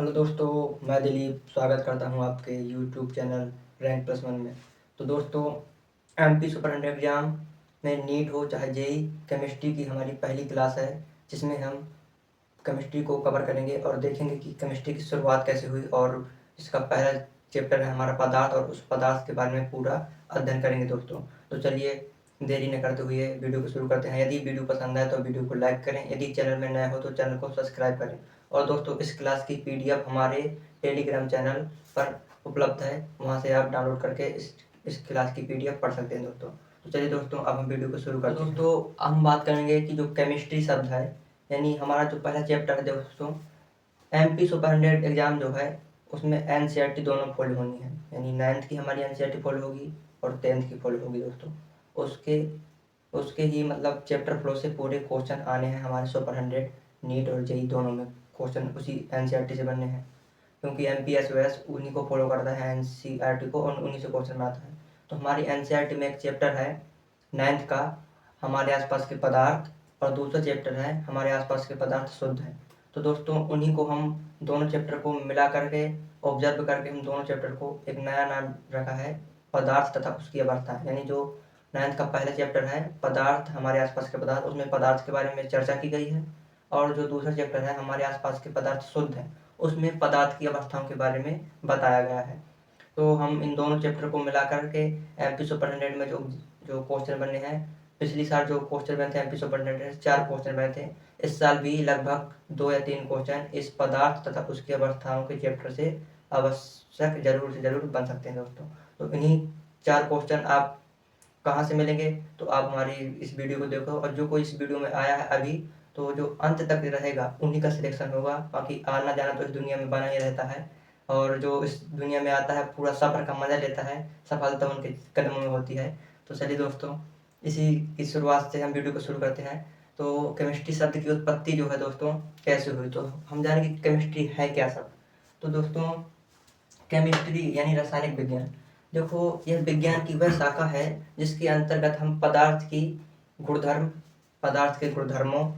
Hello दोस्तों, मैं दिलीप स्वागत करता हूं आपके YouTube channel rank plus one में। तो दोस्तों, एमपी सुपर 100 एग्ज़ाम में नीट हो चाहे जेई, केमिस्ट्री की हमारी पहली क्लास है जिसमें हम केमिस्ट्री को कवर करेंगे और देखेंगे कि केमिस्ट्री की शुरुआत कैसे हुई। और इसका पहला चैप्टर है हमारा पदार्थ, और उस पदार्थ के बारे में पूरा अध्ययन करेंगे दोस्तों। तो चलिए देरी न करते हुए वीडियो को शुरू करते हैं। यदि वीडियो पसंद आए तो वीडियो को लाइक करें, यदि चैनल में नए हो तो चैनल को सब्सक्राइब करें। और दोस्तों, इस क्लास की पीडीएफ हमारे टेलीग्राम चैनल पर उपलब्ध है, वहाँ से आप डाउनलोड करके इस क्लास की पीडीएफ पढ़ सकते हैं दोस्तों। तो चलिए दोस्तों, अब हम वीडियो को शुरू करते हैं। दोस्तों, हम बात करेंगे कि जो केमिस्ट्री शब्द है, यानी हमारा जो पहला चैप्टर है दोस्तों, एमपी सुपर 100 एग्जाम जो है उसमें एनसीईआरटी दोनों फॉलो होनी है। यानी 9th की हमारी एनसीईआरटी फॉलो होगी और 10th की फॉलो होगी दोस्तों। उसके उसके ही मतलब चैप्टर फ्लो से पूरे क्वेश्चन आने हैं हमारे सुपर 100 नीट और जेई दोनों में। क्वेश्चन उसी एनसीईआरटी से बनने हैं, क्योंकि एमपीएसओएस उन्हीं को फॉलो करता है एनसीईआरटी को, और उन्हीं से क्वेश्चन बनाता है। तो हमारी एनसीईआरटी में एक चैप्टर है 9th का, हमारे आसपास के पदार्थ, और दूसरा चैप्टर है हमारे आसपास के पदार्थ शुद्ध है। तो दोस्तों, उन्हीं को हम दोनों चैप्टर को मिला करके ऑब्जर्व करके हम दोनों चैप्टर को एक नया नाम रखा है, पदार्थ तथा उसकी अवस्था। यानी जो 9th का पहला चैप्टर है पदार्थ, हमारे आसपास के पदार्थ, उसमें पदार्थ के बारे में चर्चा की गई है। और जो दूसरा चैप्टर है हमारे आसपास के पदार्थ शुद्ध है, उसमें पदार्थ की अवस्थाओं के बारे में बताया गया है। तो हम इन दोनों चैप्टर को मिला करके एमपी सुपर 100 में जो जो क्वेश्चन बने हैं, पिछली साल जो क्वेश्चन बने थे एमपी सुपर 100 4 क्वेश्चन बने थे, इस साल भी लगभग 2 या 3 क्वेश्चन इस पदार्थ तथा उसकी अवस्थाओं के चैप्टर से आवश्यक जरूर से जरूर बन सकते हैं दोस्तों। तो इन्हीं 4 क्वेश्चन आप कहाँ से मिलेंगे, तो आप हमारी इस वीडियो को देखो, और जो कोई इस वीडियो में आया है अभी, तो जो अंत तक रहेगा उन्हीं का सिलेक्शन होगा। बाकी आना जाना तो इस दुनिया में बना ही रहता है, और जो इस दुनिया में आता है पूरा सफ़र का मजा लेता है, सफलता उनके कदमों में होती है। तो चलिए दोस्तों, इसी की शुरुआत से हम वीडियो को शुरू करते हैं। तो केमिस्ट्री शब्द की उत्पत्ति जो है दोस्तों कैसे हुई, तो हम जानेंगे कि केमिस्ट्री है क्या शब्द। तो दोस्तों, केमिस्ट्री यानी रासायनिक विज्ञान। देखो, यह विज्ञान की वह शाखा है जिसके अंतर्गत हम पदार्थ के गुणधर्मों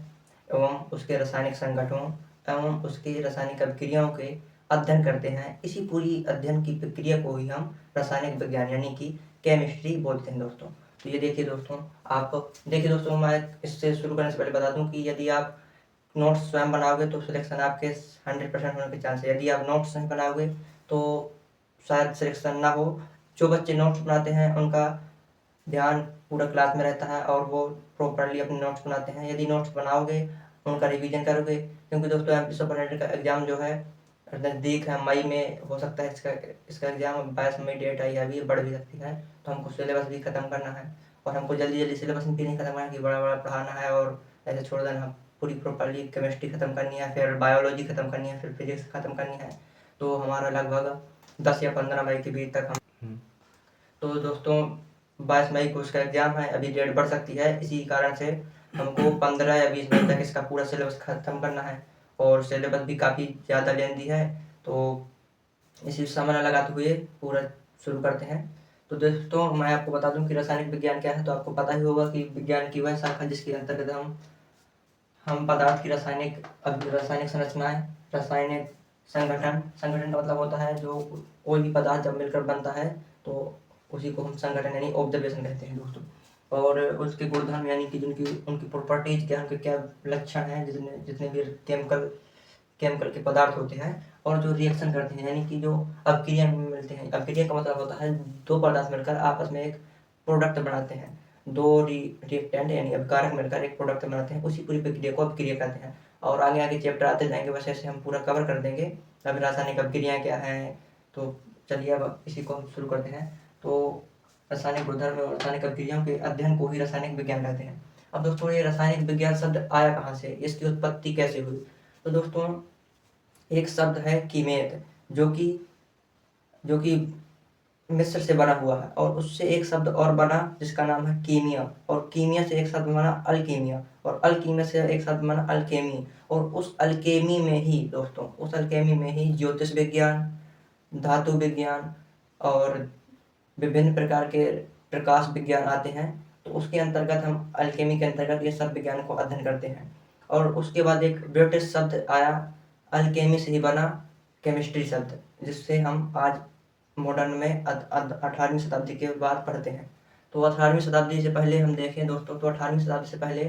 एवं उसके रासायनिक संगठनों एवं उसकी रासायनिक अभिक्रियाओं के अध्ययन करते हैं। इसी पूरी अध्ययन की प्रक्रिया को ही हम रासायनिक विज्ञान यानी कि केमिस्ट्री बोलते हैं दोस्तों। तो ये देखिए दोस्तों, मैं इससे शुरू करने से पहले बता दूं कि यदि आप नोट्स स्वयं बनाओगे तो सिलेक्शन आपके 100% होने के चांस है। यदि आप नोट्स नहीं बनाओगे तो शायद सिलेक्शन ना हो। जो बच्चे नोट्स बनाते हैं उनका ध्यान पूरा क्लास में रहता है और वो प्रॉपरली अपने नोट्स बनाते हैं। यदि नोट्स बनाओगे, उनका रिवीजन करोगे, क्योंकि दोस्तों एमपी सुपर 100 का एग्ज़ाम जो है नज़दीक है, मई में हो सकता है इसका एग्ज़ाम। 22 मई डेट आई है, अभी बढ़ भी सकती है। तो हमको सिलेबस भी ख़त्म करना है, और हमको जल्दी जल्दी सिलेबस भी नहीं ख़त्म करना है कि बड़ा बड़ा पढ़ाना है और ऐसे छोड़ देना। पूरी प्रॉपरली केमिस्ट्री ख़त्म करनी है, फिर बायोलॉजी ख़त्म करनी है, फिर फिजिक्स ख़त्म करनी है। तो हमारा लगभग 10 या 15 मई के बीच तक हम तो दोस्तों 22 मई को उसका एग्ज़ाम है। अभी डेट बढ़ सकती है, इसी कारण से हमको 15 या 20 मई तक इसका पूरा सिलेबस ख़त्म करना है, और सिलेबस भी काफ़ी ज़्यादा लेंदी है। तो इसी समय लगाते हुए पूरा शुरू करते हैं। तो दोस्तों, मैं आपको बता दूं कि रासायनिक विज्ञान क्या है। तो आपको पता ही होगा कि विज्ञान की वह शाखा जिसके अंतर्गत हम पदार्थ की रासायनिक संरचनाएं, रासायनिक संगठन का मतलब होता है जो कोई भी पदार्थ जब मिलकर बनता है तो उसी को हम संगठन यानी ऑब्जर्वेशन कहते हैं दोस्तों। और उसके गुणधर्म यानी कि जिनकी उनकी प्रॉपर्टीज क्या, उनके क्या लक्षण हैं, जितने जितने भी केमिकल के पदार्थ होते हैं, और जो रिएक्शन करते हैं यानी कि जो अपक्रिया में मिलते हैं। अपक्रिया का मतलब होता है दो पदार्थ मिलकर आपस में एक प्रोडक्ट बनाते हैं। दो रिएक्टेंट यानी अभिकारक मिलकर एक प्रोडक्ट बनाते हैं, उसी पूरी प्रक्रिया को अपक्रिया कहते हैं। और आगे आगे चैप्टर आते जाएंगे, वैसे ऐसे हम पूरा कवर कर देंगे। अभी रासायनिक अपक्रियाएं क्या हैं, तो चलिए अब इसी को हम शुरू करते हैं। तो रासायनिक गुणधर्म और रासायनिक अपक्रियाओं के अध्ययन को ही रासायनिक विज्ञान कहते हैं। अब दोस्तों, ये रासायनिक विज्ञान शब्द आया कहाँ से, इसकी उत्पत्ति कैसे हुई। तो दोस्तों, एक शब्द है कीमेत, जो कि मिस्र से बना हुआ है, और उससे एक शब्द और बना जिसका नाम है कीमिया, और कीमिया से एक शब्द बना अल्कीमिया, और अल्कीमिया से एक शब्द बना अल्केमी। और उस अल्केमी में ही दोस्तों, ज्योतिष विज्ञान, धातु विज्ञान और विभिन्न प्रकार के प्रकाश विज्ञान आते हैं। तो उसके अंतर्गत हम अल्केमी के अंतर्गत ये सब विज्ञान को अध्ययन करते हैं। और उसके बाद एक ब्रिटिश शब्द आया, अल्केमी से ही बना केमिस्ट्री शब्द, जिससे हम आज मॉडर्न में 18वीं शताब्दी के बाद पढ़ते हैं। तो 18वीं शताब्दी से पहले हम देखें दोस्तों, तो 18वीं शताब्दी से पहले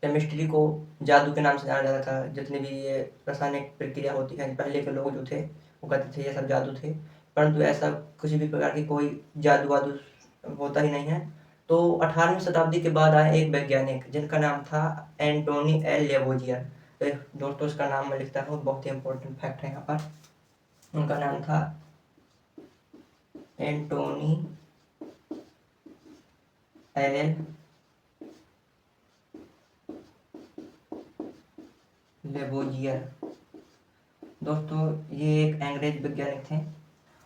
केमिस्ट्री को जादू के नाम से जाना जाता था। जितनी भी ये रासायनिक प्रक्रिया होती है, पहले के लोग जो थे वो कहते थे ये सब जादू थे, परंतु ऐसा किसी भी प्रकार की कोई जादू वादू होता ही नहीं है। तो 18वीं शताब्दी के बाद आए एक वैज्ञानिक जिनका नाम था एंटोनी एल लेवोजियर। तो दोस्तों इसका नाम मैं लिखता हूँ, बहुत ही इंपॉर्टेंट फैक्ट है यहाँ पर। उनका नाम था एंटोनी एल लेवोजियर। दोस्तों ये एक अंग्रेज वैज्ञानिक थे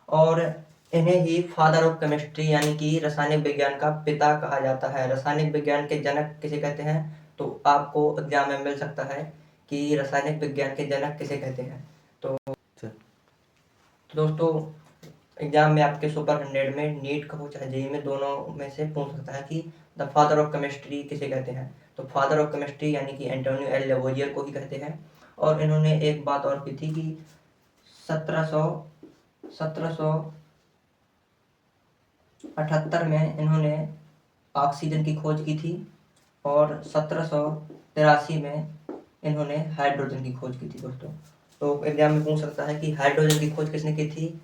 और इन्हें ही फादर ऑफ केमिस्ट्री यानी कि रासायनिक विज्ञान का पिता कहा जाता है। रासायनिक विज्ञान के जनक किसे कहते हैं, तो आपको एग्जाम में मिल सकता है कि रासायनिक विज्ञान के जनक किसे कहते हैं। तो दोस्तों एग्जाम में आपके सुपर 100 में, नीट का हो चाहे जेईई में, दोनों में से पूछ सकता है कि द फादर ऑफ केमिस्ट्री किसे कहते हैं। तो फादर ऑफ केमिस्ट्री यानी कि एंटोनियो एल लेवोजियर को ही कहते हैं। और इन्होंने एक बात और की थी कि 1778 में इन्होंने ऑक्सीजन की खोज की थी और 1783 में इन्होंने हाइड्रोजन की खोज की थी दोस्तों। तो एग्जाम में पूछ सकता है कि हाइड्रोजन की खोज किसने की थी,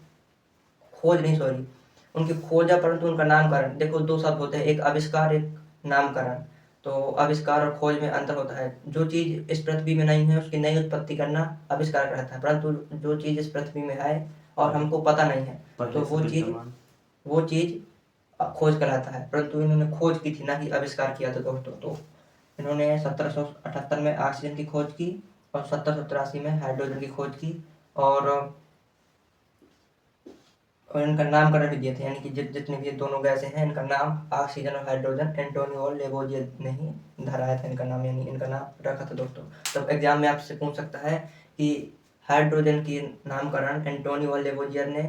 खोज नहीं सॉरी, उनकी खोजा परंतु उनका नामकरण। देखो दो शब्द होते हैं, एक आविष्कार एक नामकरण। तो आविष्कार और खोज में अंतर होता है। जो चीज इस पृथ्वी में नहीं है उसकी नई उत्पत्ति करना आविष्कार कहलाता है, परंतु जो चीज इस पृथ्वी में है और हमको पता नहीं है तो वो चीज खोज कहलाता है। परंतु इन्होंने खोज की थी, ना कि आविष्कार किया था दोस्तों। तो इन्होंने 1778 में ऑक्सीजन की खोज की और 1783 में हाइड्रोजन की खोज की और इनका नामकरण भी दिए थे, यानी कि जितने भी दोनों गैसें हैं इनका नाम ऑक्सीजन और हाइड्रोजन एंटोनियो लेवोजियर ने ही धराया था इनका नाम, यानी इनका नाम रखा था दोस्तों। तो एग्जाम में आपसे पूछ सकता है कि हाइड्रोजन की नामकरण एंटोनियो लेवोजियर ने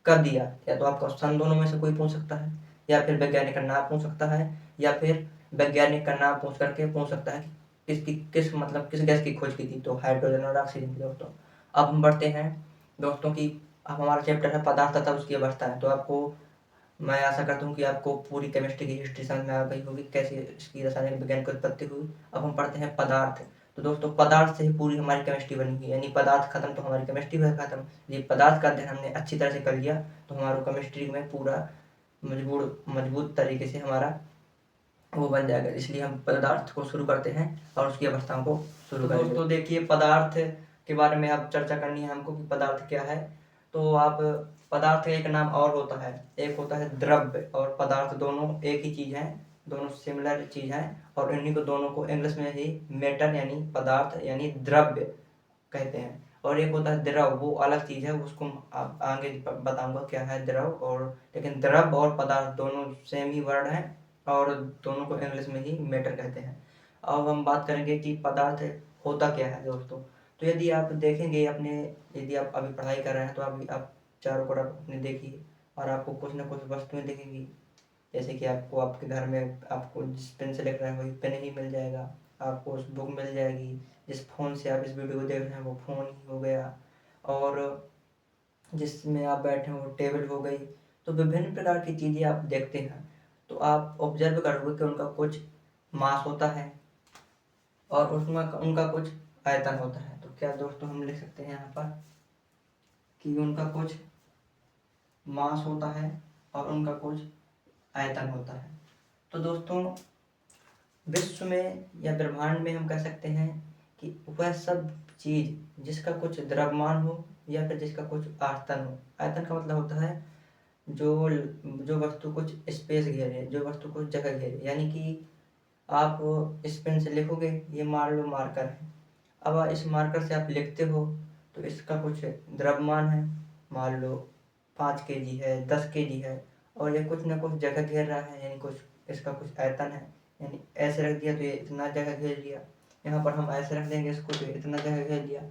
कब दिया। या तो आपका सन दोनों में से कोई पूछ सकता है, या फिर वैज्ञानिक का नाम पूछ सकता है, या फिर वैज्ञानिक का नाम पूछ करके पूछ सकता है कि किस गैस की खोज की थी, तो हाइड्रोजन और ऑक्सीजन की दोस्तों। अब हम बढ़ते हैं दोस्तों की, अब हमारा चैप्टर है पदार्थ तथा उसकी अवस्था है। तो आपको मैं आशा करता हूँ कि आपको पूरी केमिस्ट्री की हिस्ट्री समझ में आ गई होगी, कैसे इसकी रासायनिक विज्ञान की उत्पत्ति हुई। अब हम पढ़ते हैं पदार्थ। तो दोस्तों पदार्थ से ही पूरी हमारी केमिस्ट्री बनी हुई है, यानी पदार्थ खत्म तो हमारी केमिस्ट्री भी खत्म। ये पदार्थ का अध्ययन हमने अच्छी तरह से कर लिया तो हमारा केमिस्ट्री में पूरा मजबूत तरीके से हमारा वो बन जाएगा। इसलिए हम पदार्थ को शुरू करते हैं और उसकी अवस्थाओं को शुरू करेंगे। दोस्तों देखिए पदार्थ के बारे में अब चर्चा करनी है हमको कि पदार्थ क्या है। तो आप पदार्थ का एक नाम और होता है, एक होता है द्रव्य और पदार्थ, दोनों एक ही चीज है, दोनों सिमिलर चीज है और इन्हीं को दोनों को इंग्लिश में ही मैटर यानी पदार्थ यानी द्रव्य कहते हैं। और एक होता है द्रव, वो अलग चीज है, उसको आप आगे बताऊंगा क्या है द्रव। और लेकिन द्रव और पदार्थ दोनों सेम ही वर्ड है और दोनों को इंग्लिश में ही मैटर कहते हैं। अब हम बात करेंगे कि पदार्थ होता क्या है दोस्तों। तो यदि आप देखेंगे अपने, यदि आप अभी पढ़ाई कर रहे हैं तो अभी आप चारों तरफ अपने देखिए और आपको कुछ ना कुछ वस्तुएं दिखेंगी। जैसे कि आपको आपके घर में आपको जिस पेन से लिख रहे हैं वही पेन ही मिल जाएगा, आपको उस बुक मिल जाएगी, जिस फ़ोन से आप इस वीडियो को देख रहे हैं वो फ़ोन ही हो गया, और जिसमें आप बैठे हो टेबल हो गई। तो विभिन्न प्रकार की चीज़ें आप देखते हैं तो आप ऑब्जर्व करोगे कि उनका कुछ मास होता है और उसमें उनका कुछ आयतन होता है। तो क्या दोस्तों हम लिख सकते हैं यहाँ पर कि उनका कुछ मास होता है और उनका कुछ आयतन होता है। तो दोस्तों विश्व में या ब्रह्मांड में हम कह सकते हैं कि वह सब चीज जिसका कुछ द्रव्यमान हो या फिर जिसका कुछ आयतन हो। आयतन का मतलब होता है जो जो वस्तु कुछ स्पेस घेरे, जो वस्तु कुछ जगह घेरे। यानी कि आप इस पेन से लिखोगे, ये मान लो मार्कर है, अब इस मार्कर से आप लिखते हो तो इसका कुछ द्रव्यमान है, मान लो 5 kg है, 10 kg है, और ये कुछ ना कुछ जगह घेर रहा है, यानी कुछ इसका कुछ आयतन है। यानी ऐसे रख दिया तो ये इतना जगह घेर लिया, यहाँ पर हम ऐसे रख देंगे इसको तो इतना जगह घेर लिया।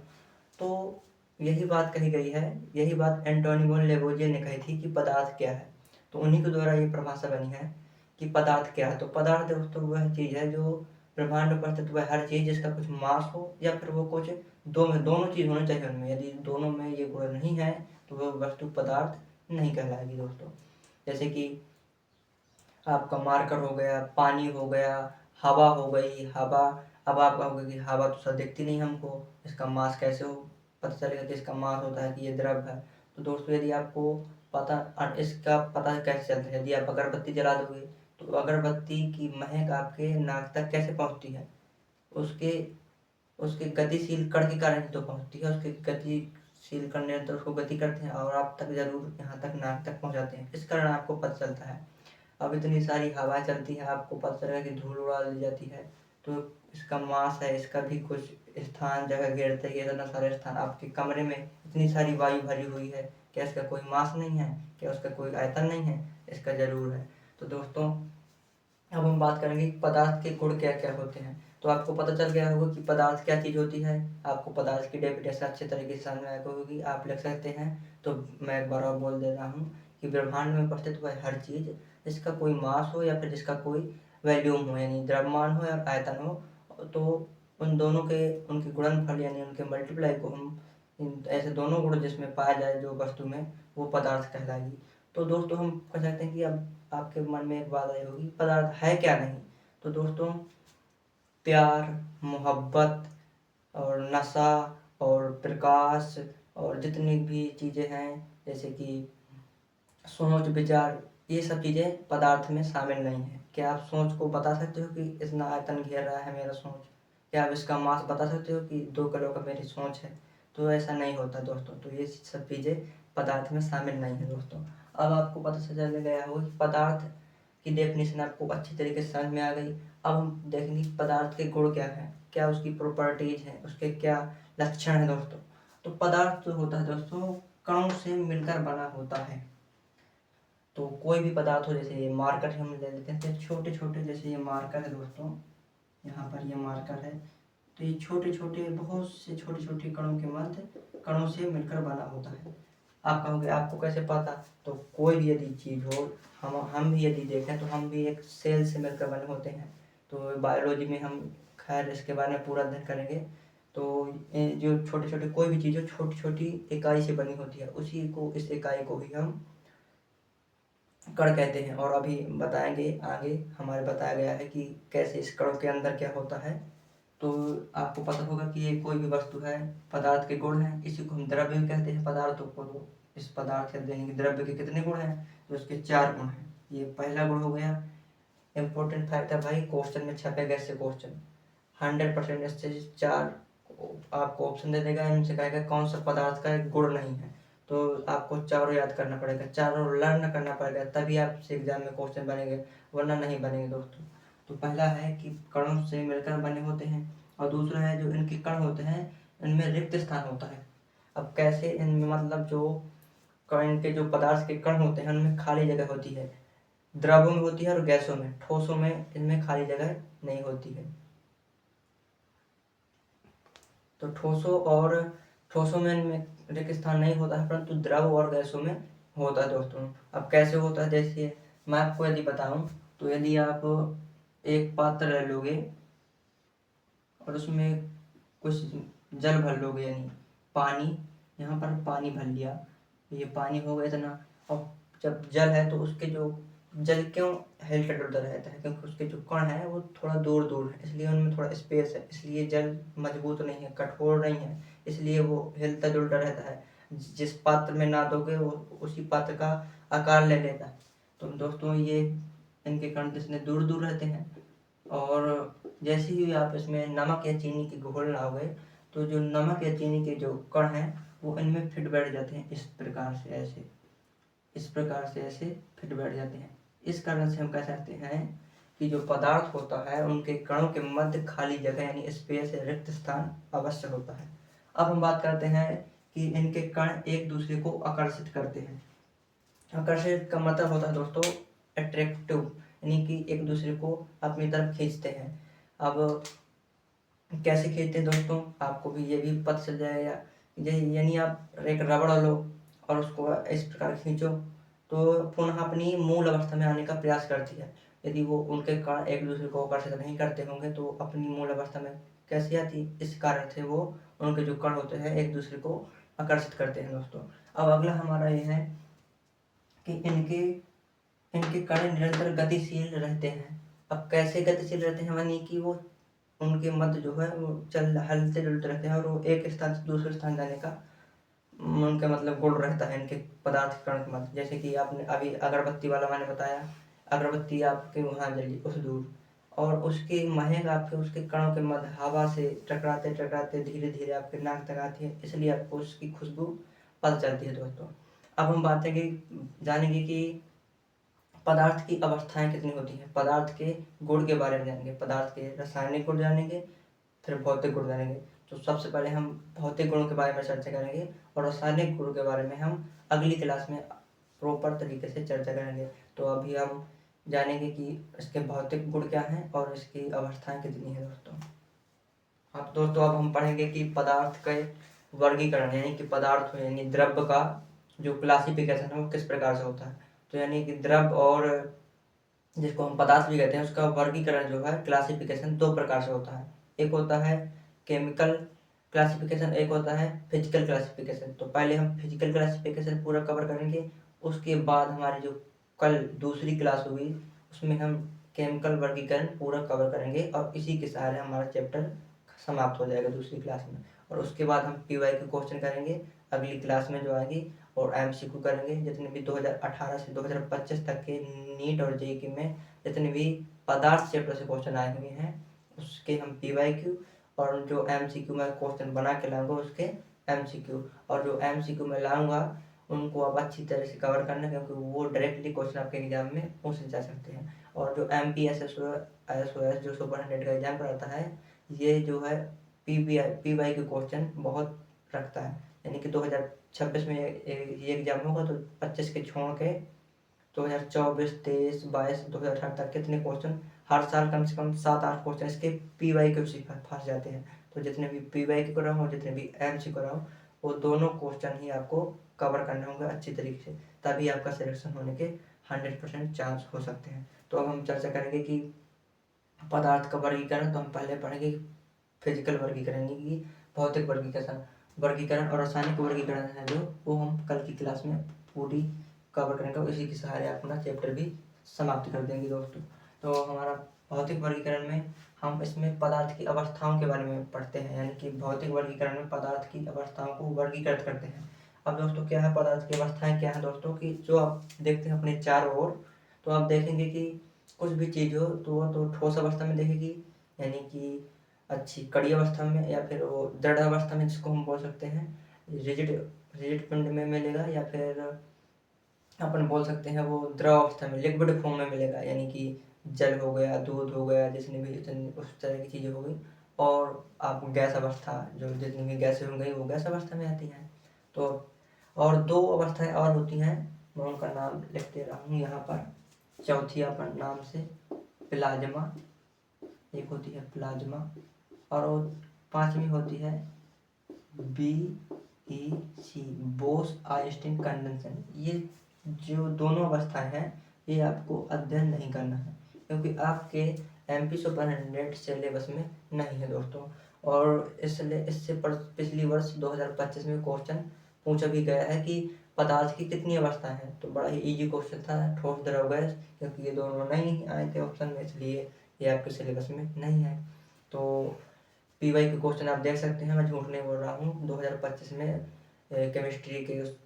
तो यही बात कही गई है, यही बात एंटोनियो लेवोजियर ने कही थी कि पदार्थ क्या है। तो उन्हीं के द्वारा ये परिभाषा बनी है कि पदार्थ क्या है। तो पदार्थ दोस्तों वह चीज़ है जो ब्रह्मांड में उपस्थित वह हर चीज जिसका कुछ मास हो या फिर वो कुछ दोनों चीज होनी चाहिए उनमें। यदि दोनों में ये गुण नहीं है तो वो वस्तु पदार्थ नहीं कहलाएगी दोस्तों। जैसे कि आपका मार्कर हो गया, पानी हो गया, हवा हो गई। हवा, अब आप कहोगे कि हवा तो सर दिखती नहीं हमको, इसका मास कैसे हो पता चलेगा कि इसका मास होता है कि ये द्रव है। तो दोस्तों यदि आपको इसका पता कैसे चलता है, यदि आप अगरबत्ती जला दोगे तो अगरबत्ती की महक आपके नाक तक कैसे पहुंचती है? उसके उसके गतिशील कण के कारण ही तो पहुंचती है। उसके गतिशील कण निरंतर उसको गति करते हैं और आप तक जरूर यहाँ तक नाक तक पहुंचाते हैं, इस कारण आपको पता चलता है। अब इतनी सारी हवा चलती है, आपको पता चलेगा कि धूल उड़ा दी जाती है, तो इसका मास है, इसका भी कुछ स्थान जगह घेरता है। इतना सारे स्थान आपके कमरे में इतनी सारी वायु भरी हुई है, क्या इसका कोई मास नहीं है? क्या उसका कोई आयतन नहीं है? इसका जरूर है। तो दोस्तों अब हम बात करेंगे कि पदार्थ के गुण क्या क्या होते हैं। तो आपको पता चल गया होगा कि पदार्थ क्या चीज होती है। आपको पदार्थ की डेफिनेशन अच्छे तरीके से समझ में आएगा होगी, आप लिख सकते हैं। तो मैं एक बार और बोल दे रहा हूँ कि ब्रह्मांड में उपस्थित हुआ हर चीज जिसका कोई मास हो या फिर जिसका कोई वैल्यूम हो, यानी द्रव्यमान हो या आयतन हो, तो उन दोनों के उनके गुणनफल यानी उनके मल्टीप्लाई को हम ऐसे दोनों गुण जिसमें पाया जाए जो वस्तु में, वो पदार्थ कहलाएगी। तो दोस्तों हम कह सकते हैं कि अब आपके मन में एक बात आई होगी, पदार्थ है क्या नहीं। तो दोस्तों प्यार, मोहब्बत और नशा और प्रकाश और जितनी भी चीज़ें हैं, जैसे कि सोच विचार, ये सब चीज़ें पदार्थ में शामिल नहीं है। क्या आप सोच को बता सकते हो कि इतना आयतन घेर रहा है मेरा सोच? क्या आप इसका मास बता सकते हो कि 2 किलो का मेरी सोच है? तो ऐसा नहीं होता दोस्तों। तो ये सब चीज़ें पदार्थ में शामिल नहीं है दोस्तों। अब आपको पता चल गया होगा कि पदार्थ की डेफिनेशन आपको अच्छी तरीके से समझ में आ गई। अब हम देखेंगे कि पदार्थ के गुण क्या है, क्या उसकी प्रॉपर्टीज हैं, उसके क्या लक्षण हैं दोस्तों। तो पदार्थ जो होता है दोस्तों कणों से मिलकर बना होता है। तो कोई भी पदार्थ हो, जैसे ये मार्कर हम ले लेते हैं, छोटे छोटे, जैसे ये मार्कर है दोस्तों, यहाँ पर ये मार्कर है, तो ये छोटे छोटे बहुत से छोटे छोटे कणों के मध्य कणों से मिलकर बना होता है। आप कहोगे आपको कैसे पता? तो कोई भी यदि चीज़ हो, हम भी यदि देखें तो हम भी एक सेल से मिलकर बने होते हैं। तो बायोलॉजी में हम खैर इसके बारे में पूरा अध्ययन करेंगे। तो जो छोटे छोटे कोई भी चीज़ हो, छोटी छोटी इकाई से बनी होती है, उसी को, इस इकाई को ही हम कण कहते हैं। और अभी बताएंगे आगे, हमारे बताया गया है कि कैसे इस कणों के अंदर क्या होता है। तो आपको पता होगा कि ये कोई भी वस्तु है, पदार्थ के गुण हैं, इसी को हम द्रव्य भी कहते हैं पदार्थों को। तो इस पदार्थ के देखेंगे द्रव्य के कितने गुण हैं, तो इसके 4 गुण हैं। ये पहला गुण हो गया। इंपॉर्टेंट फैक्ट है भाई, क्वेश्चन में छपेगा इससे क्वेश्चन 100%। इससे 4 आपको ऑप्शन दे देगा, इनसे कहेगा कौन सा पदार्थ का एक गुण नहीं है। तो आपको चारों याद करना पड़ेगा, चारों लर्न करना पड़ेगा, तभी आपसे एग्जाम में क्वेश्चन बनेंगे, वरना नहीं बनेंगे दोस्तों। तो पहला है कि कणों से मिलकर बने होते हैं, और दूसरा है जो इनके कण होते हैं इनमें रिक्त स्थान होता है। अब कैसे इनमें, मतलब जो कण के जो पदार्थ के कण होते हैं उनमें खाली जगह होती है, द्रवों में होती है और गैसों में, ठोसों में इनमें खाली जगह नहीं होती है। तो ठोसों में इनमें रिक्त स्थान नहीं होता है, परंतु द्रव और गैसों में होता है दोस्तों। अब कैसे होता है, जैसे मैं आपको यदि बताऊं, तो यदि आप एक पात्र ले लोगे और उसमें कुछ जल भर लोगे, यानी पानी, यहाँ पर पानी भर लिया, ये पानी हो गया इतना। और जब जल है तो उसके जो जल क्यों हिलता डुलता रहता है, क्योंकि उसके जो कण है वो थोड़ा दूर दूर है, इसलिए उनमें थोड़ा स्पेस है, इसलिए जल मजबूत नहीं है, कठोर नहीं है, इसलिए वो हिलता डुलता रहता है। जिस पात्र में ना दोगे वो उसी पात्र का आकार ले लेता है। तो दोस्तों ये इनके कण जितने दूर दूर रहते हैं, और जैसे ही आप इसमें नमक या चीनी की घोल लाओगे तो जो नमक या चीनी के जो कण हैं वो इनमें फिट बैठ जाते हैं, इस प्रकार से ऐसे, इस प्रकार से ऐसे फिट बैठ जाते हैं। इस कारण से हम कह सकते हैं कि जो पदार्थ होता है उनके कणों के मध्य खाली जगह यानी स्पेस या रिक्त स्थान अवश्य होता है। अब हम बात करते हैं कि इनके कण एक दूसरे को आकर्षित करते हैं। आकर्षित का मतलब होता है दोस्तों अट्रैक्टिव, यानी कि एक दूसरे को अपनी तरफ खींचते हैं। अब कैसे खींचते हैं दोस्तों, आपको भी ये भी पता चल जाएगा। यानी आप एक रबड़ लो और उसको इस प्रकार खींचो तो पुनः अपनी मूल अवस्था में आने का प्रयास करती है। यदि वो उनके कण एक दूसरे को आकर्षित नहीं करते होंगे तो अपनी मूल अवस्था में कैसी आती, इस कारण से वो उनके जो कण होते हैं एक दूसरे को आकर्षित करते हैं दोस्तों। अब अगला हमारा ये है कि इनके कण निरंतर गतिशील रहते हैं। अब कैसे गतिशील रहते हैं, यानी कि वो उनके मध्य जो है वो हलते डुलते रहते हैं और वो एक स्थान से दूसरे स्थान जाने का उनका मतलब गुण रहता है इनके पदार्थ के कण के मध्य। जैसे कि आपने अभी अगरबत्ती वाला मैंने बताया, अगरबत्ती आपके वहाँ जली उस दूर, और उसकी महक आपके उसके कणों के मध्य हवा से टकराते टकराते धीरे धीरे आपके नाक तक आती है, इसलिए आपको उसकी खुशबू पता चलती है दोस्तों। अब हम बातें जानेंगे कि पदार्थ की अवस्थाएं कितनी होती हैं, पदार्थ के गुण के बारे में जानेंगे, पदार्थ के रासायनिक गुण जानेंगे, फिर भौतिक गुण जानेंगे। तो सबसे पहले हम भौतिक गुणों के बारे में चर्चा करेंगे और रासायनिक गुण के बारे में हम अगली क्लास में प्रॉपर तरीके से चर्चा करेंगे। तो अभी हम जानेंगे कि इसके भौतिक गुण क्या हैं और इसकी अवस्थाएं कितनी है दोस्तों। हाँ तो दोस्तों अब हम पढ़ेंगे कि पदार्थ के वर्गीकरण, यानी कि पदार्थ यानी द्रव्य का जो क्लासिफिकेशन है वो किस प्रकार से होता है। तो यानी कि द्रव्य और जिसको हम पदार्थ भी कहते हैं उसका वर्गीकरण जो है क्लासिफिकेशन दो प्रकार से होता है। एक होता है केमिकल क्लासिफिकेशन, एक होता है फिजिकल क्लासिफिकेशन। तो पहले हम फिजिकल क्लासिफिकेशन पूरा कवर करेंगे, उसके बाद हमारी जो कल दूसरी क्लास होगी उसमें हम केमिकल वर्गीकरण पूरा कवर करेंगे और इसी के सहारे हमारा चैप्टर समाप्त हो जाएगा दूसरी क्लास में। और उसके बाद हम पीवाई के क्वेश्चन करेंगे अगली क्लास में जो आएगी, और एमसीक्यू करेंगे जितने भी 2018 से 2025 तक के नीट और जेईई में जितने भी पदार्थ चैप्टर से क्वेश्चन आए हुए हैं उसके हम पीवाईक्यू, और जो एमसीक्यू में क्वेश्चन बना के लाऊंगा उसके एमसीक्यू, और जो एमसीक्यू में लाऊंगा उनको आप अच्छी तरह से कवर करना, क्योंकि वो डायरेक्टली क्वेश्चन आपके एग्जाम में पूछे जा सकते हैं। और जो MPSSOS जो सुपर 100 का एग्जाम कराता है, ये जो है पीवाई के क्वेश्चन बहुत रखता है। यानी कि 2026 में ये एग्जाम होगा तो 25 के छोड़ के 2024, 23, 22, 2018 तक कितने क्वेश्चन हर साल कम से कम 7-8 क्वेश्चन इसके पीवाई के उसी फंस जाते हैं। तो जितने भी पीवाई के कराऊँ और जितने भी एमसी कराऊँ वो दोनों क्वेश्चन ही आपको कवर करने होंगे अच्छी तरीके से, तभी आपका सिलेक्शन होने के 100% चांस हो सकते हैं। तो अब हम चर्चा करेंगे कि पदार्थ का वर्गीकरण। तो हम पहले पढ़ेंगे फिजिकल वर्गीकरण, यानी कि भौतिक वर्गीकरण और रासायनिक वर्गीकरण है जो वो हम कल की क्लास में पूरी कवर करेंगे और इसी के सहारे अपना चैप्टर भी समाप्त कर देंगे दोस्तों। तो हमारा भौतिक वर्गीकरण में हम इसमें पदार्थ की अवस्थाओं के बारे में पढ़ते हैं, यानी कि भौतिक वर्गीकरण में पदार्थ की अवस्थाओं को वर्गीकृत करते हैं। अब दोस्तों क्या है पदार्थ की अवस्थाएं, क्या है दोस्तों कि जो आप देखते हैं अपने चारों ओर, तो आप देखेंगे कि कुछ भी चीज़ हो तो वो तो ठोस अवस्था में देखेगी, यानी कि अच्छी कड़ी अवस्था में, या फिर वो दृढ़ अवस्था में जिसको हम बोल सकते हैं रिजिड रिजिड पिंड में मिलेगा, या फिर अपन बोल सकते हैं वो द्रव अवस्था में लिक्विड फॉर्म में मिलेगा, यानी कि जल हो गया, दूध हो गया, जितनी भी उस तरह की चीज़ें हो गई। और आप गैस अवस्था, जो जितनी भी गैसें हो गई वो गैस अवस्था में आती हैं। तो और दो अवस्थाएं और होती हैं, मैं उनका नाम लिख दे रहा हूँ यहाँ पर। चौथी अपन नाम से प्लाज्मा, एक होती है प्लाज्मा, और वो पांचवी होती है BEC बोस आइंस्टीन कंडेंसेशन। ये जो दोनों अवस्थाएं हैं ये आपको अध्ययन नहीं करना है, क्योंकि आपके MP सुपर 100 सिलेबस में नहीं है दोस्तों। और इसलिए इससे पिछली वर्ष 2025 में क्वेश्चन पूछा भी गया है कि पदार्थ की कितनी अवस्थाएं हैं, तो बड़ा ही इजी क्वेश्चन था, ठोस द्रव गैस, क्योंकि ये दोनों नहीं आए थे ऑप्शन में, इसलिए ये आपके सिलेबस में नहीं है। तो पीवाई के क्वेश्चन आप देख सकते हैं, मैं झूठ नहीं बोल रहा हूँ। 2025 में केमिस्ट्री के उस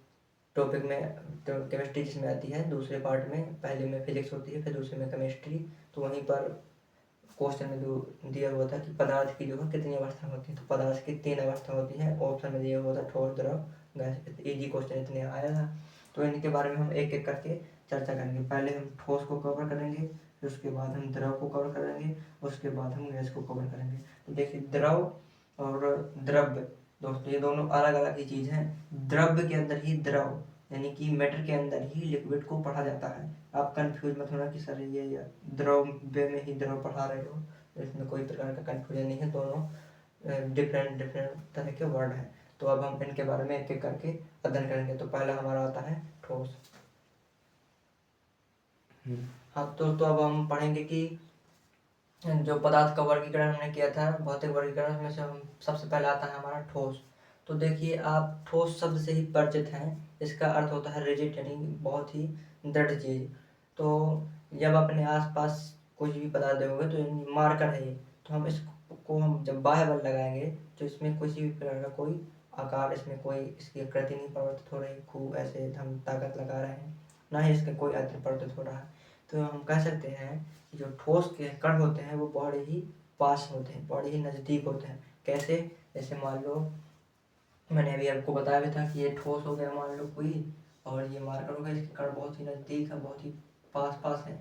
टॉपिक में, तो केमिस्ट्री जिसमें आती है दूसरे पार्ट में, पहले में फिजिक्स होती है फिर दूसरे में केमिस्ट्री, तो वहीं पर क्वेश्चन में जो दिया हुआ था कि पदार्थ की जो है कितनी अवस्था होती है, तो पदार्थ की 3 अवस्था होती है, ऑप्शन में दिया हुआ था ठोस द्रव गैस। इजी क्वेश्चन इतने आया था। तो इनके बारे में हम एक एक करके चर्चा करेंगे। पहले हम ठोस को कवर करेंगे, फिर उसके बाद हम द्रव को कवर करेंगे, उसके बाद हम गैस को कवर करेंगे। तो देखिए द्रव और द्रव्य दोस्तों ये दोनों अलग अलग ही चीज़ हैं। द्रव्य के अंदर ही द्रव यानी कि मैटर के अंदर ही लिक्विड को पढ़ा जाता है। आप कंफ्यूज मत होना कि सर ये द्रव में ही द्रव पढ़ा रहे हो, इसमें कोई प्रकार का कंफ्यूजन नहीं है, दोनों डिफरेंट तरह के वर्ड हैं। तो अब हम इनके बारे में एक एक करके अध्ययन करेंगे। तो पहला हमारा आता है ठोस। हाँ दोस्तों, अब हम पढ़ेंगे कि जो पदार्थ का वर्गीकरण हमने किया था, भौतिक वर्गीकरण, उसमें से हम सबसे पहले आता है हमारा ठोस। तो देखिए, आप ठोस शब्द से ही परिचित हैं। इसका अर्थ होता है रिजिड, यानी बहुत ही दृढ़ चीज। तो जब अपने आसपास कुछ भी पदार्थ देखोगे तो मार्कर है ये, तो हम इसको हम जब बाह्य बल लगाएंगे तो इसमें किसी भी प्रकार का कोई आकार, इसमें कोई इसकी आकृति नहीं परिवर्तित हो रही, खूब ऐसे हम ताकत लगा रहे हैं, ना ही इसका कोई अर्थ परिवर्तित हो रहा है। तो हम कह सकते हैं कि जो ठोस के कण होते हैं वो बड़े ही पास होते हैं, बड़े ही नज़दीक होते हैं। कैसे? जैसे मान लो, मैंने अभी आपको बताया भी था कि ये ठोस हो गया मान लो कोई, और ये मार्कर हो गया, इसके कण बहुत ही नज़दीक है, बहुत ही पास पास है।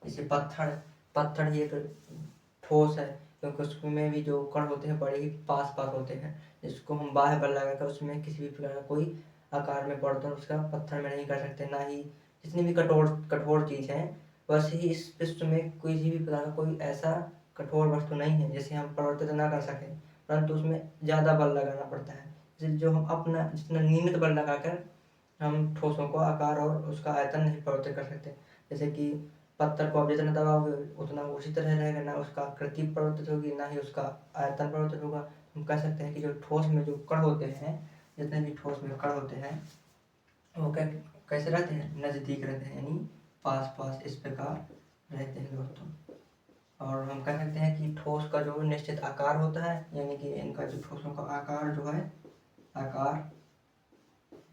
जैसे पत्थर, पत्थर ही एक ठोस है, क्योंकि उसमें भी जो कण होते हैं बड़े ही पास पास होते हैं, जिसको हम बाह्य बल लगाकर उसमें किसी भी प्रकार का कोई आकार में परिवर्तन उसका पत्थर में नहीं कर सकते। ना ही जितनी भी कठोर कठोर चीज़ है, वैसे ही इस विश्व में किसी भी प्रकार का कोई ऐसा कठोर वस्तु नहीं है जिसे हम परिवर्तित ना कर सकें, परंतु उसमें ज़्यादा बल लगाना पड़ता है। जो हम अपना जितना नियमित बल लगाकर हम ठोसों को आकार और उसका आयतन नहीं परिवर्तित कर सकते। जैसे कि पत्थर को आप जितना दबाओगे उतना उसी तरह रहेगा, ना उसका आकृति परिवर्तित होगी, ना ही उसका आयतन परिवर्तित होगा। हम कह सकते हैं कि जो ठोस में जो कण होते हैं, जितने भी ठोस में कण होते हैं, वो कैसे रहते हैं? नज़दीक रहते हैं, यानी पास पास इस प्रकार रहते हैं दोस्तों। और हम कह सकते हैं कि ठोस का जो निश्चित आकार होता है, यानी कि इनका जो ठोसों का आकार जो है, आकार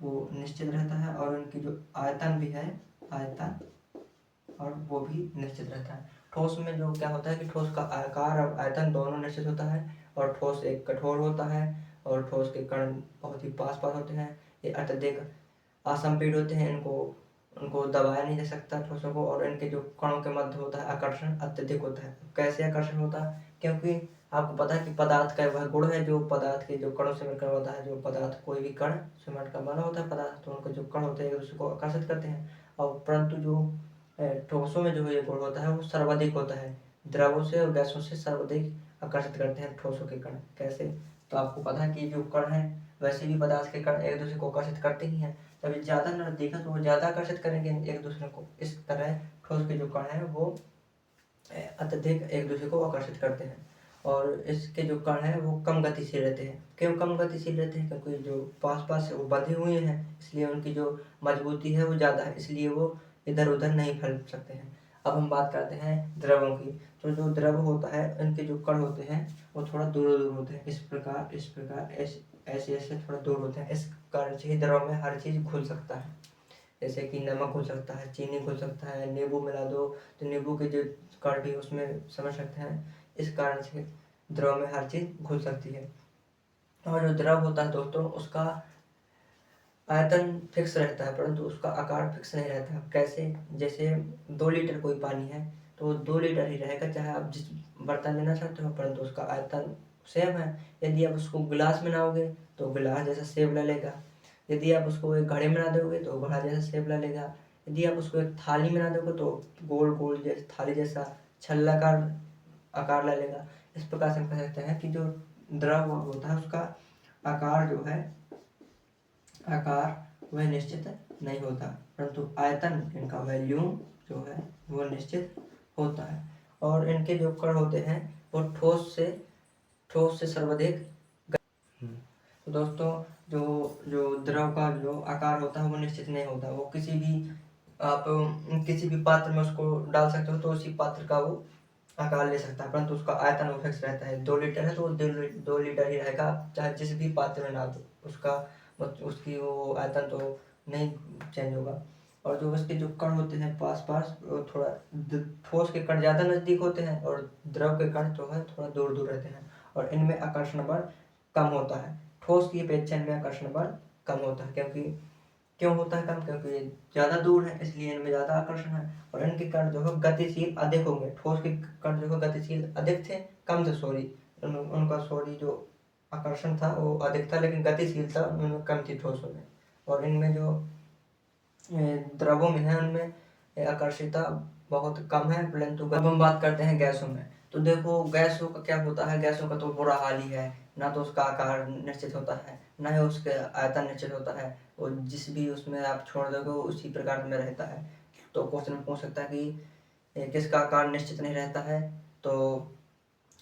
वो निश्चित रहता है, और उनकी जो आयतन भी है, आयतन, और वो भी निश्चित रहता है। ठोस में जो क्या होता है कि ठोस का आकार और आयतन दोनों निश्चित होता है, और ठोस एक कठोर होता है, और ठोस के कण बहुत ही पास पास होते हैं। ये अत्यधिक असंपीड होते हैं, इनको उनको दबाया नहीं जा सकता ठोसों को, और इनके जो कणों के मध्य होता है आकर्षण अत्यधिक होता है। कैसे आकर्षण होता है? क्योंकि आपको पता है कि पदार्थ का वह गुण है जो पदार्थ के जो कणों से मिलकर होता है। जो पदार्थ, कोई भी कण से मिलकर बना होता है पदार्थ, तो उनके जो कण होते हैं एक दूसरे को आकर्षित करते हैं। और परंतु जो ठोसों में जो ये गुण होता है वो सर्वाधिक होता है, द्रवों से और गैसों से सर्वाधिक आकर्षित करते हैं ठोसों के कण। कैसे? तो आपको पता है कि जो कण है, वैसे भी पदार्थ के कण एक दूसरे को आकर्षित करते ही हैं। जब ज़्यादा नज़दीक है तो वो ज़्यादा आकर्षित करेंगे एक दूसरे को। इस तरह ठोस के जो कण हैं वो अत्यधिक एक दूसरे को आकर्षित करते हैं, और इसके जो कण हैं वो कम गतिशील रहते हैं। क्यों कम गतिशील रहते हैं? क्योंकि जो पास पास है वो बंधे हुए हैं, इसलिए उनकी जो मजबूती है वो ज़्यादा है, इसलिए वो इधर उधर नहीं फैल सकते हैं। अब हम बात करते हैं द्रवों की। तो जो द्रव होता है, इनके जो कण होते हैं वो थोड़ा दूर दूर होते हैं, इस प्रकार ऐसे ऐसे थोड़ा दूर होते हैं। इस कारण से ही द्रव में हर चीज़ घुल सकता है। जैसे कि नमक घुल सकता है, चीनी घुल सकता है, नींबू मिला दो तो नींबू के जो कण भी उसमें समझ सकते हैं। इस कारण से द्रव में हर चीज़ घुल सकती है। और जो द्रव होता है दोस्तों, उसका आयतन फिक्स रहता है, परंतु उसका आकार फिक्स नहीं रहता। कैसे? जैसे 2 लीटर कोई पानी है तो 2 लीटर ही रहेगा, चाहे आप जिस बर्तन लेना चाहते हो, परंतु उसका आयतन सेम है। यदि आप उसको गिलास में बनाओगे तो गिलास जैसा शेप ले लेगा। यदि आप उसको एक घड़े में बना दोगे तो घड़ा जैसा शेप ले लेगा। यदि आप उसको एक थाली में बना दोगे तो गोल गोल जैसे थाली जैसा छल्लाकार आकार ले लेगा। इस प्रकार से हम कह सकते हैं कि जो द्रव होता है उसका आकार जो है, आकार वह निश्चित नहीं होता, परंतु आयतन, इनका वॉल्यूम जो है वो निश्चित होता है। और इनके जो कण होते हैं वो ठोस से सर्वाधिक। तो दोस्तों, जो जो द्रव का जो आकार होता है वो निश्चित नहीं होता। वो किसी भी आप किसी भी पात्र में उसको डाल सकते हो तो उसी पात्र का वो आकार ले सकता है, परंतु उसका आयतन वो फिक्स रहता है। 2 लीटर है तो 2 लीटर ही रहेगा, चाहे जिस भी पात्र में डाल दो उसका उसकी वो आयतन तो नहीं चेंज होगा। और जो उसके जो कण होते हैं पास पास, वो थोड़ा ठोस के कण ज़्यादा नज़दीक होते हैं, और द्रव के कण जो है थोड़ा दूर दूर रहते हैं, और इनमें आकर्षण बल कम होता है। ठोस की अपेक्षा इनमें आकर्षण बल कम होता है। क्यों होता है कम? क्योंकि ये ज़्यादा दूर है, इसलिए इनमें ज़्यादा आकर्षण है, और इनके कण जो है गतिशील अधिक होंगे। ठोस के कण जो है गतिशील अधिक थे, कम थे सॉरी, उनका जो आकर्षण था वो अधिक था, लेकिन गतिशीलता उनमें कम थी ठोसों में। और इनमें जो द्रवों में है उनमें आकर्षिता बहुत कम है, परंतु अब हम बात करते हैं गैसों में। तो देखो, गैसों का क्या होता है? गैसों का तो बुरा हाल ही है। ना तो उसका आकार निश्चित होता है, ना ही उसके आयतन निश्चित होता है। वो जिस भी उसमें आप छोड़ दोगे वो उसी प्रकार में रहता है। तो क्वेश्चन पूछ सकता है कि किसका आकार निश्चित नहीं रहता है, तो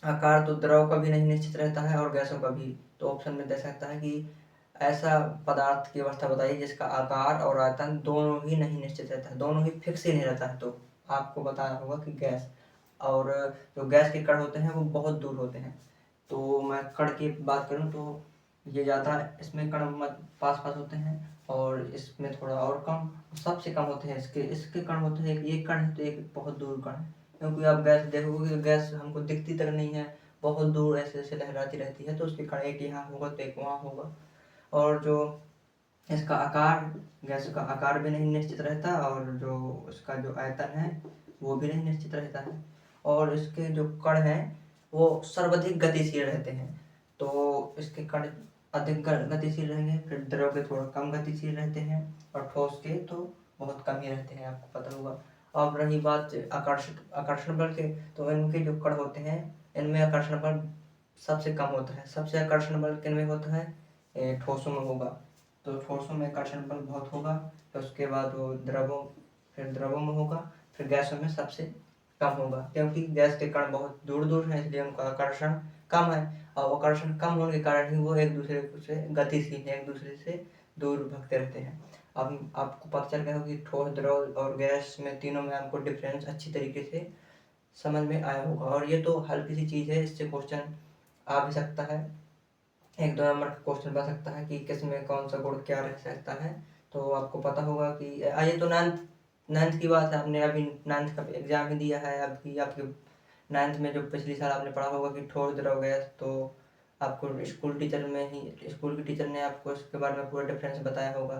आकार तो द्रव का भी नहीं निश्चित रहता है और गैसों का भी। तो ऑप्शन में दे सकता है कि ऐसा पदार्थ की अवस्था बताइए जिसका आकार और आयतन दोनों ही नहीं निश्चित रहता है, दोनों ही फिक्स ही नहीं रहता है। तो आपको बताना होगा कि गैस, और जो गैस के कण होते हैं वो बहुत दूर होते हैं। तो मैं कण की बात करूँ तो ये ज़्यादा, इसमें कण पास पास होते हैं और इसमें थोड़ा और कम, सबसे कम होते हैं इसके इसके कण होते हैं। एक कण है तो एक बहुत दूर कण है, क्योंकि आप गैस देखोगे कि गैस हमको दिखती तक नहीं है, बहुत दूर ऐसे ऐसे लहराती रहती है। तो उसके कण एक यहाँ होगा तो एक वहाँ होगा। और जो इसका आकार, गैस का आकार भी नहीं निश्चित रहता और जो उसका जो आयतन है वो भी नहीं निश्चित रहता है। और इसके जो कण हैं वो सर्वाधिक गतिशील रहते हैं। तो इसके कण अधिक गतिशील रहेंगे, फिर द्रव के थोड़ा कम गतिशील रहते हैं और ठोस के तो बहुत कम ही रहते हैं, आपको पता होगा। अब रही बात आकर्षण बल के, तो इनके जो कण होते हैं इनमें आकर्षण बल सबसे कम होता है। सबसे आकर्षण बल किनमें होता है? ठोसों में होगा। तो ठोसों में आकर्षण बल बहुत होगा, फिर उसके बाद वो द्रवों, फिर द्रवों में होगा, फिर गैसों में सबसे कम होगा, क्योंकि गैस के कण बहुत दूर दूर हैं इसलिए उनका आकर्षण कम है। और आकर्षण कम होने के कारण ही वो एक दूसरे से गतिशील है, एक दूसरे से दूर भगते रहते हैं। अब आपको पता चल गया होगा कि ठोस, द्रव और गैस में तीनों में आपको डिफरेंस अच्छी तरीके से समझ में आया होगा। और ये तो हल्की सी चीज़ है, इससे क्वेश्चन आ भी सकता है, 1-2 नंबर का क्वेश्चन बन सकता है कि किसमें कौन सा गुण क्या रह सकता है। तो आपको पता होगा कि ये तो नाइन्थ नाइन्थ की बात है, आपने अभी नाइन्थ का एग्जाम ही दिया है। अभी आपके नाइन्थ में जो पिछली साल आपने पढ़ा होगा कि ठोस, द्रव, गैस, तो आपको स्कूल टीचर में ही, स्कूल के टीचर ने आपको इसके बारे में पूरा डिफरेंस बताया होगा।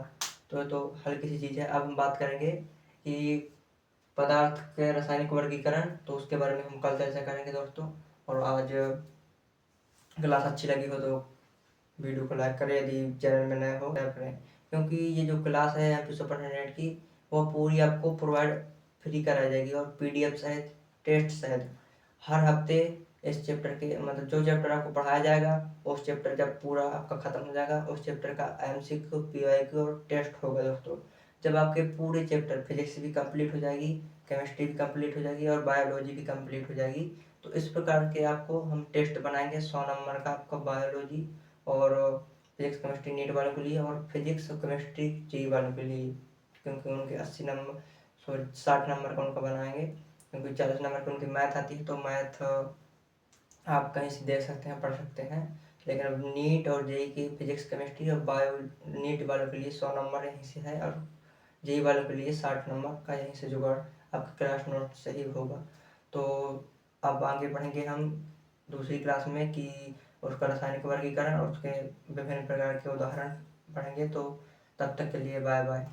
तो ये तो हल्की सी चीज़ है। अब हम बात करेंगे कि पदार्थ के रासायनिक वर्गीकरण, तो उसके बारे में हम कल चर्चा करेंगे दोस्तों। और आज क्लास अच्छी लगी हो तो वीडियो को लाइक करें, यदि चैनल में नए हो सब्सक्राइब करें, क्योंकि ये जो क्लास है एमपी सुपरटेंडेंट की वो पूरी आपको प्रोवाइड फ्री कराई जाएगी और पीडीएफ सहित, टेस्ट सहित हर हफ्ते इस चैप्टर के, मतलब जो चैप्टर आपको पढ़ाया जाएगा उस चैप्टर जब पूरा आपका ख़त्म हो जाएगा उस चैप्टर का एमसीक्यू, पीवाईक्यू और टेस्ट होगा दोस्तों। जब आपके पूरे चैप्टर, फिजिक्स भी कंप्लीट हो जाएगी, केमिस्ट्री भी कंप्लीट हो जाएगी और बायोलॉजी भी कंप्लीट हो जाएगी, तो इस प्रकार के आपको हम टेस्ट बनाएंगे 100 नंबर का, आपका बायोलॉजी और फिजिक्स केमिस्ट्री नीट वालों के लिए और फिजिक्स और केमिस्ट्री जी वालों के लिए, क्योंकि उनके 80 नंबर, सॉरी 60 नंबर का उनका बनाएंगे, क्योंकि 40 नंबर की उनकी मैथ आती है। तो मैथ आप कहीं से देख सकते हैं, पढ़ सकते हैं। लेकिन अब नीट और जेई की फिजिक्स केमिस्ट्री और बायो, नीट वालों के लिए 100 नंबर यहीं से है और जेई वालों के लिए 60 नंबर का यहीं से जुगाड़ आपका क्लास नोट से ही होगा। तो अब आगे बढ़ेंगे हम दूसरी क्लास में कि उसका रासायनिक वर्गीकरण और उसके विभिन्न प्रकार के उदाहरण पढ़ेंगे। तो तब तक के लिए बाय बाय।